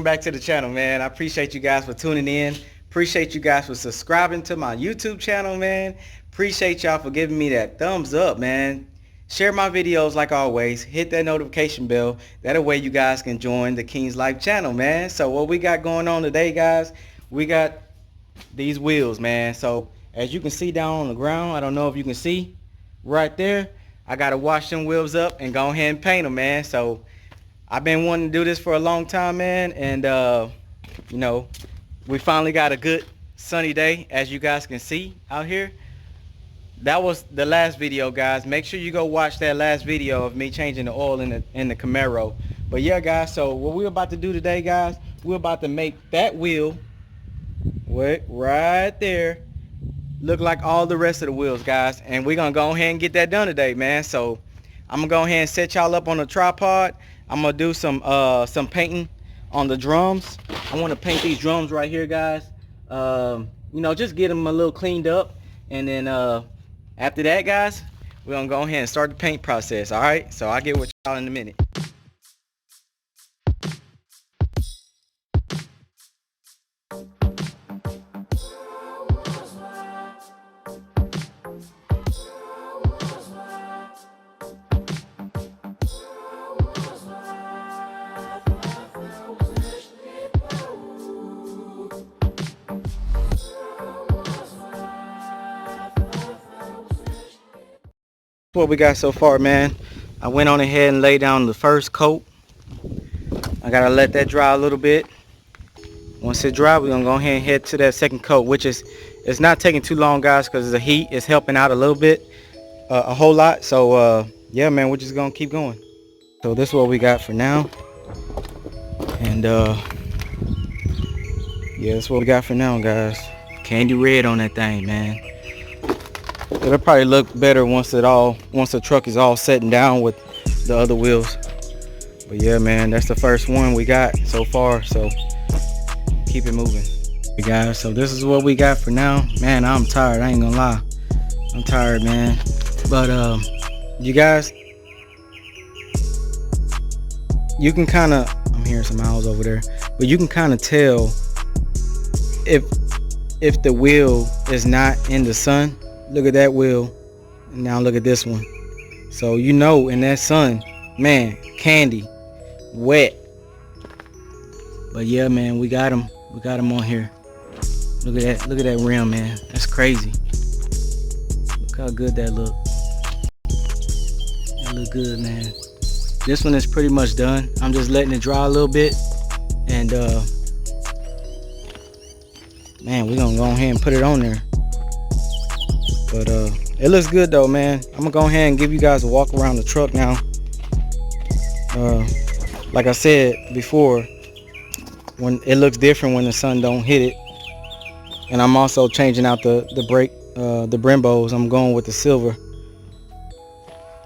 back to the channel, man. I appreciate you guys for tuning in. Appreciate you guys for subscribing to my YouTube channel, man. Appreciate y'all for giving me that thumbs up, man. Share my videos like always. Hit that notification bell. That way you guys can join the King's Life channel, man. So what we got going on today, guys, we got these wheels, man. So as you can see down on the ground, I don't know if you can see right there, I got to wash them wheels up and go ahead and paint them, man. So I've been wanting to do this for a long time, man, and you know, we finally got a good sunny day, as you guys can see out here. That was the last video, guys. Make sure you go watch that last video of me changing the oil in the Camaro. But yeah, guys, so what we're about to do today, guys, we're about to make that wheel right there look like all the rest of the wheels, guys, and we're gonna go ahead and get that done today, man. So I'm gonna go ahead and set y'all up on the tripod. I'm gonna do some painting on the drums. I want to paint these drums right here, guys. You know, just get them a little cleaned up, and then after that, guys, we're gonna go ahead and start the paint process. All right, so I'll get with y'all in a minute. What we got so far, man, I went on ahead and laid down the first coat. I gotta let that dry a little bit. Once it dry, we're gonna go ahead and head to that second coat, which is, it's not taking too long, guys, because the heat is helping out a little bit, a whole lot. So yeah, man, we're just gonna keep going. So this is what we got for now, and yeah, that's what we got for now, guys. Candy red on that thing, man. It'll probably look better once the truck is all setting down with the other wheels. But yeah, man, that's the first one we got so far, so keep it moving. Hey guys, so this is what we got for now. Man, I'm tired, I ain't gonna lie. I'm tired, man. But you guys, you can kind of, I'm hearing some owls over there, but you can kind of tell if the wheel is not in the sun. Look at that wheel, and now look at this one. So you know, in that sun, man, candy, wet. But yeah, man, we got them on here. Look at that rim, man. That's crazy. Look how good that look. That look good, man. This one is pretty much done. I'm just letting it dry a little bit, and man, we're gonna go ahead and put it on there. But it looks good though, man. I'm gonna go ahead and give you guys a walk around the truck now. Like I said before, when it looks different when the sun don't hit it. And I'm also changing out the brake, the Brembos. I'm going with the silver.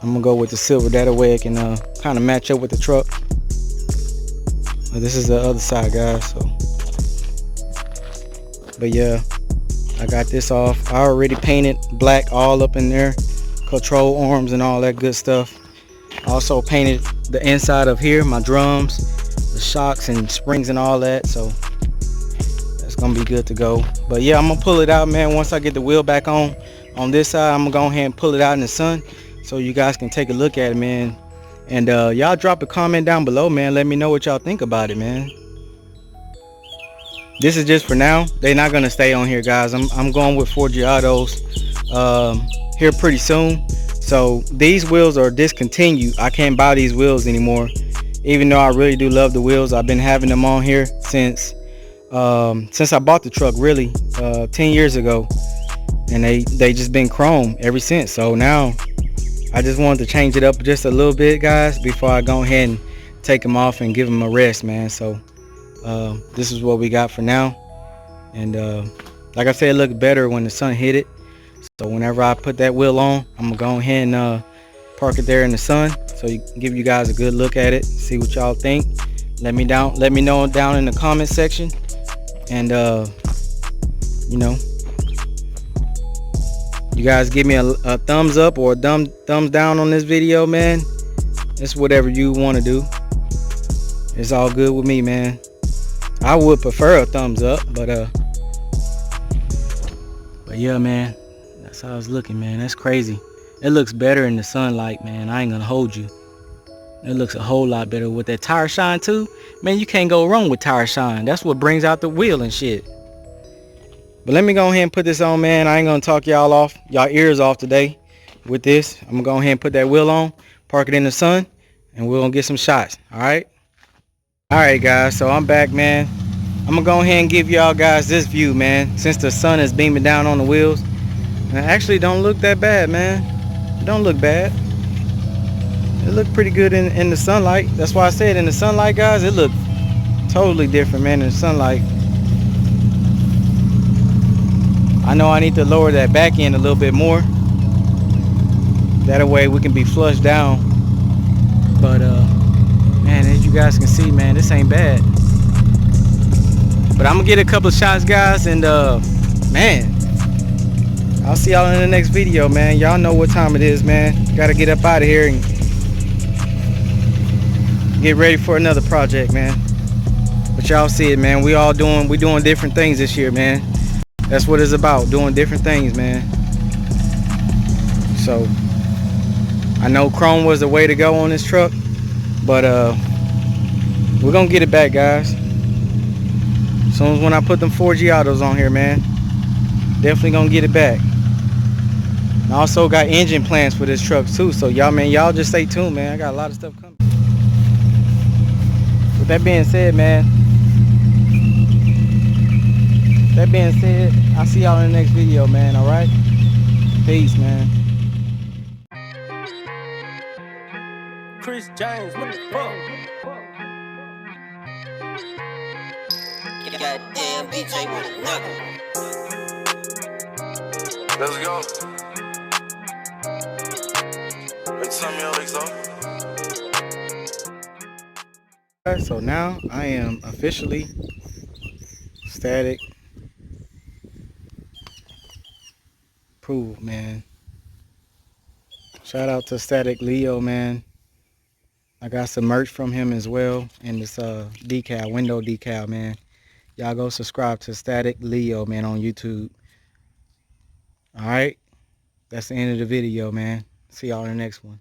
I'm gonna go with the silver, that way it can kind of match up with the truck. This is the other side, guys. So, but yeah, I got this off. I already painted black all up in there, control arms and all that good stuff. I also painted the inside of here, my drums, the shocks and springs and all that, so that's gonna be good to go. But yeah, I'm gonna pull it out, man. Once I get the wheel back on this side, I'm gonna go ahead and pull it out in the sun so you guys can take a look at it, man. And y'all drop a comment down below, man. Let me know what y'all think about it, man. This is just for now. They're not gonna stay on here, guys. I'm going with Forgiatos here pretty soon. So these wheels are discontinued. I can't buy these wheels anymore, even though I really do love the wheels. I've been having them on here since I bought the truck, really 10 years ago, and they just been chrome ever since. So now I just wanted to change it up just a little bit, guys, before I go ahead and take them off and give them a rest, man. So this is what we got for now, and like I said, it looked better when the sun hit it. So whenever I put that wheel on, I'm gonna go ahead and park it there in the sun, so you can give you guys a good look at it, see what y'all think. Let me know down in the comment section, and you know, you guys give me a thumbs up or a thumbs down on this video, man. It's whatever you want to do. It's all good with me, man. I would prefer a thumbs up, but yeah, man, that's how it's looking, man. That's crazy. It looks better in the sunlight, man. I ain't gonna hold you. It looks a whole lot better with that tire shine too. Man, you can't go wrong with tire shine. That's what brings out the wheel and shit. But let me go ahead and put this on, man. I ain't gonna talk y'all ears off today with this. I'm gonna go ahead and put that wheel on, park it in the sun, and we're gonna get some shots. Alright guys, so I'm back, man. I'm gonna go ahead and give y'all guys this view, man, since the sun is beaming down on the wheels. And it actually don't look that bad, man. It don't look bad. It looked pretty good in the sunlight. That's why I said in the sunlight, guys, it looked totally different, man, in the sunlight. I know I need to lower that back end a little bit more. That way we can be flushed down. But man, as you guys can see, man, this ain't bad. But I'm gonna get a couple of shots, guys, and man, I'll see y'all in the next video, man. Y'all know what time it is, man. Gotta get up out of here and get ready for another project, man. But y'all see it, man. We doing different things this year, man. That's what it's about, doing different things, man. So I know chrome was the way to go on this truck, but we're gonna get it back, guys. As soon as when I put them 4G autos on here, man, definitely gonna get it back. I also got engine plans for this truck too, so y'all just stay tuned, man. I got a lot of stuff coming. With that being said, man, I'll see y'all in the next video, man. All right, peace, man. Chris James, what the fuck? Goddamn DJ with another. Let's go. Make some lyrics though. So now I am officially static approved, man. Shout out to Static Leo, man. I got some merch from him as well, and this decal, window decal, man. Y'all go subscribe to Static Leo, man, on YouTube. All right, that's the end of the video, man. See y'all in the next one.